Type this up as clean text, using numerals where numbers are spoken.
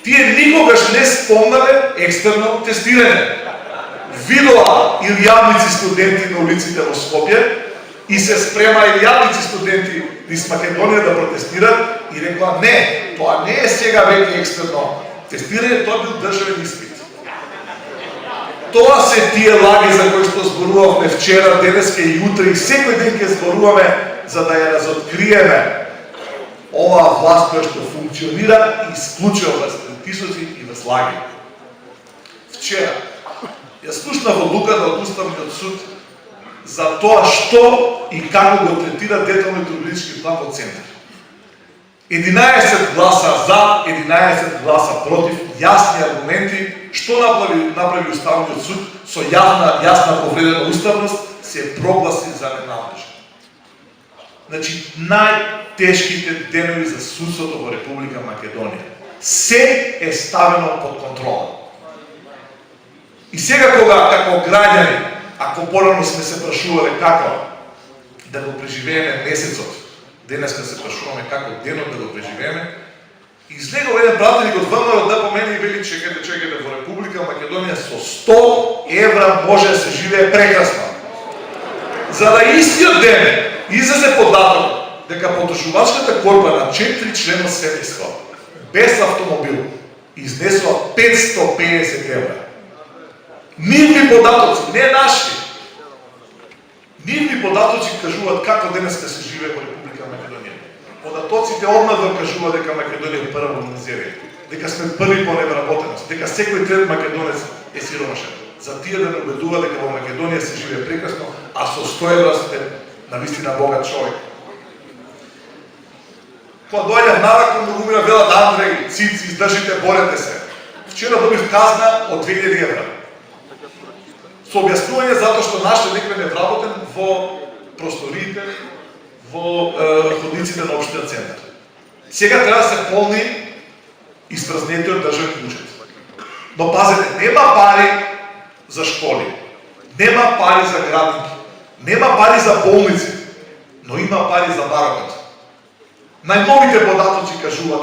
Тие никогаш не спомнале екстерно тестирање. Видоа илјадници студенти на улиците во Скопје и се спрема илјадници студенти из Македонија да протестираат и рекла не, тоа не е сега веќе екстерно тестирање, тоа бил државен испит. Тоа се тие лаги за кои што зборувавме вчера, денеска и утре и секој ден ќе зборуваме за да ја разоткриеме оваа власт која што функционира исклучиво врз притисоци и врз лаги. Вчера ја слушнав одлуката од Уставниот суд за тоа што и како го третира деталниот урбанистички план во центар. 11 гласа за, 11 гласа против, јасни аргументи, што направи Уставниот суд со јасна повредена уставност, се прогласи за ненадлежен. Значи, најтешките денови за судството во Република Македонија. Се е ставено под контрола. И сега кога, како граѓани, ако порано сме се прашувале како да го преживееме месецот, денеска се прашуваме како денот да го преживееме, излегува еден пратеник од ВМРО да помени и вели чекайте, во Република Македонија со 100 евра може да се живее прекрасно. За да истиот ден излезе податок дека потрошувачката корпа на 4 члена семејство без автомобил изнесува 550 евра. Нивни податоци, не наши. Нивни податоци кажуваат како денеска се живее во Република Македонија. Податоците однадвор кажуваат дека Македонија е прва во мизерија, дека сме први по невработеност, дека секој трет македонец е сиромашен. За тие да не убедува дека во Македонија се живее прекрасно, а со 100 евра сте навистина богат човек. Кога дојдев навако, многу ми велат Андреј, цици, издржите, борете се. Вчера добив казна од 2000 евра. Со објаснување затоа што нашиот некој не вработен во просториите, во ходниците на општиот центар. Сега треба да се полни испразнетиот државен буџет. Но пазете, нема пари за школи, нема пари за градинки, нема пари за болници, но има пари за барокот. Најновите податоци кажуваат